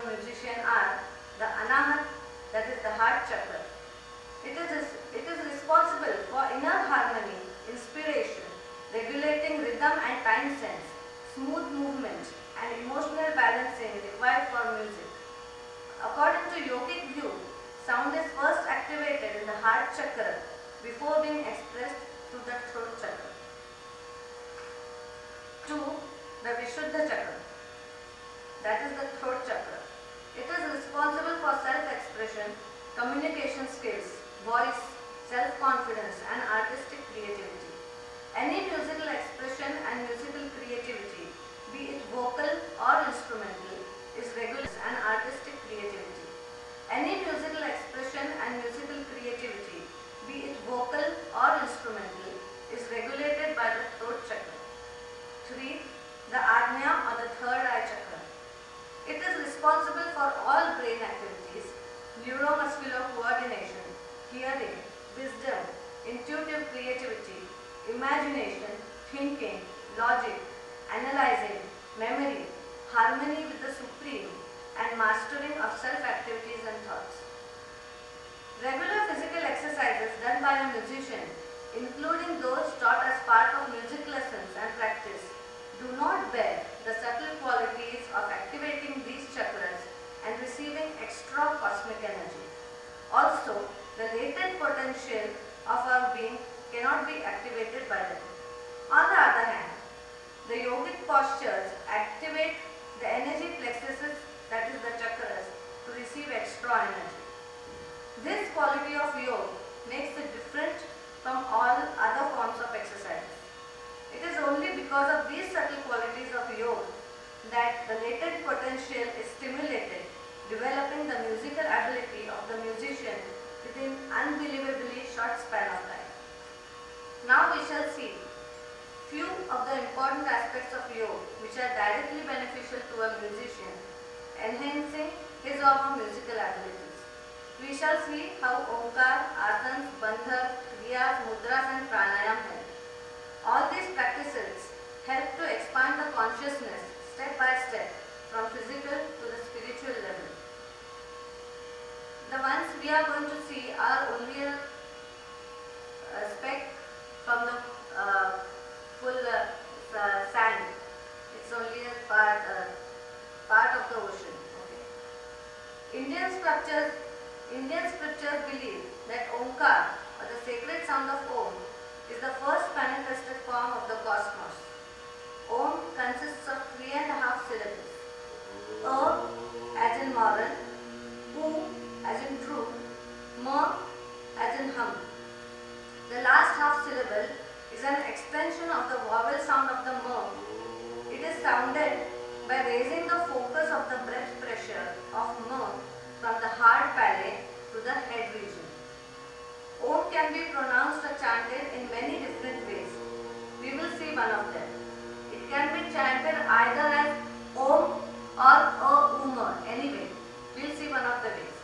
musician are the anahat, that is the heart chakra. It is responsible for inner harmony, inspiration, regulating rhythm and time sense, smooth movement and emotional balancing required for music. According to yogic view, sound is first activated in the heart chakra before being expressed to the throat chakra. 2. The Vishuddha chakra, that is the throat chakra. It is responsible for self-expression, communication skills, voice, self-confidence and artistic creativity. Any musical expression and musical creativity, be it vocal or instrumental, is regulated and artistic creativity. Any musical expression and musical creativity, be it vocal or instrumental, is regulated by the throat chakra. 3. The Ajna or the third eye chakra. It is responsible for all brain activities, neuromuscular coordination, hearing, wisdom, intuitive creativity, imagination, thinking, logic, analyzing, memory, harmony with the supreme, and mastering of self-activities and thoughts. Regular physical exercises done by a musician, including those taught as part of music lessons and practice, do not bear the subtle qualities of activating these chakras and receiving extra cosmic energy. Also, the latent potential of our being cannot be activated by them. On the other hand, the yogic postures activate the energy plexuses, that is the chakras, to receive extra energy. This quality of yoga makes it different from all other forms of exercises. It is only because of these subtle qualities of yoga that the latent potential is stimulated, developing the musical ability of the musician within unbelievably short span of time. Now we shall see few of the important aspects of yoga which are directly beneficial to a musician, enhancing his or her musical abilities. We shall see how Omkar, Asans, Bandhak, Kriyas, Mudras and Pranayam help. All these practices help to expand the consciousness step by step from physical to the spiritual level. The ones we are going to see are only a speck from the full sand. It's only a part of the ocean. Okay. Indian scriptures believe that Omkar, or the sacred sound of Om, is the first manifested form of the cosmos. Om consists of 3.5 syllables. A as in moral, U as in true, Ma as in hum. The last half syllable is an extension of the vowel sound of the Ma. It is sounded by raising the focus of the breath pressure of Ma from the hard palate to the head region. Om can be pronounced or chanted in many different ways. We will see one of them. It can be chanted either as Om or Uma. Anyway, we will see one of the ways.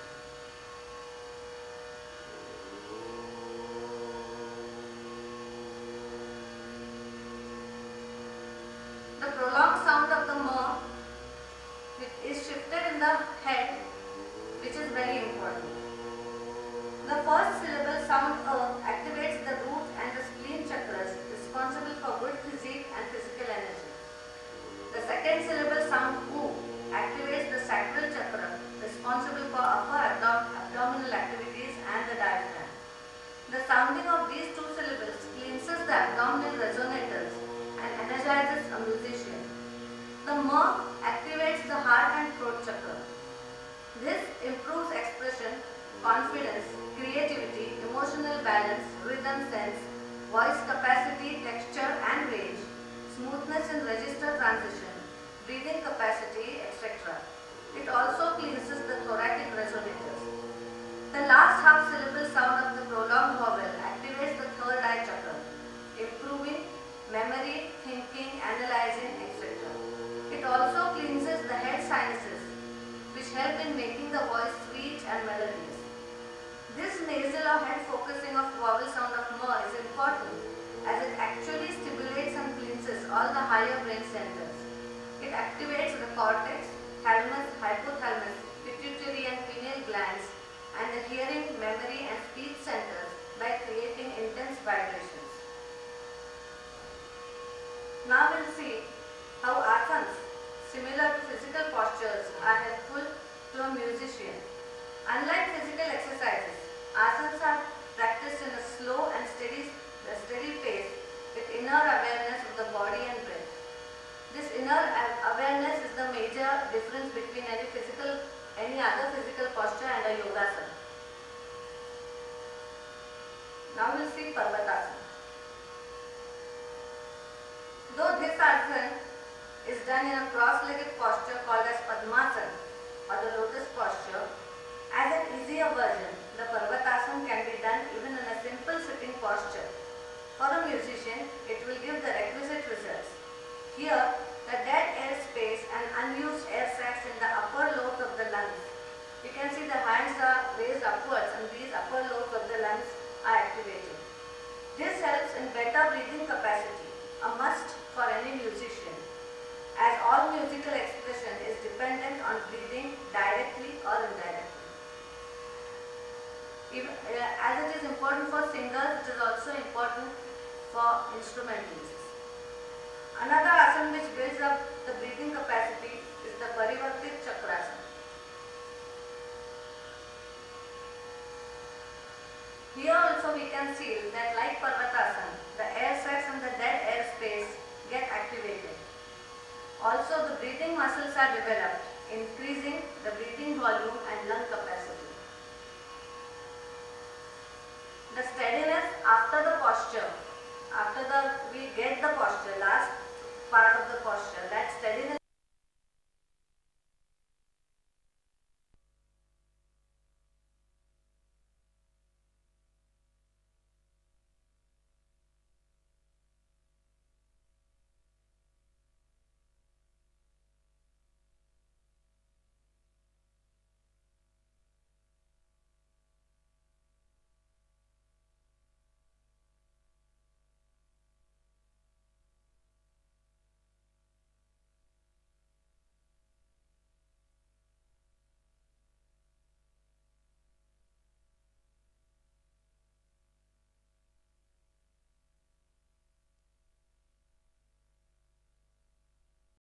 The prolonged sound of the Ma is shifted in the head, which is very important. The first syllable sound activates the root and the spleen chakras responsible for good physique and physical energy. The second syllable sound U activates the sacral chakra responsible for upper abdominal activities and the diaphragm. The sounding of these two syllables cleanses the abdominal resonators and energizes a musician. The Ma activates the heart and throat chakra. This improves expression, confidence, creativity, emotional balance, rhythm sense, voice capacity, texture and range, smoothness in register transition, breathing capacity, etc. It also cleanses the thoracic resonators. The last half syllable sound of the prolonged vowel activates the third eye chakra, improving memory, thinking, analyzing, etc. It also cleanses the head sinuses, which help in making the voice sweet and melodious. This nasal or head focusing of vowel sound of Ma is important as it actually stimulates and cleanses all the higher brain centers. It activates the cortex, thalamus, hypothalamus any other physical posture and a yogasana. Now we will see Parvatasana. Though this asana is done in a cross-legged posture called as Padmasana or the lotus posture, as an easier version, the Parvatasana can be done even in a simple sitting posture. For a musician, it will give the requisite results. Here, the dead air space and unused air sacs in the upper lobes of the lungs. You can see the hands are raised upwards and these upper lobes of the lungs are activated. This helps in better breathing capacity, a must for any musician, as all musical expression is dependent on breathing directly or indirectly. As it is important for singers, it is also important for instrumentalists. Another asana which builds up the breathing capacity is the Parivartit Chakrasana. Here also we can see that like Parvatasana, the air sacs and the dead air space get activated. Also the breathing muscles are developed, increasing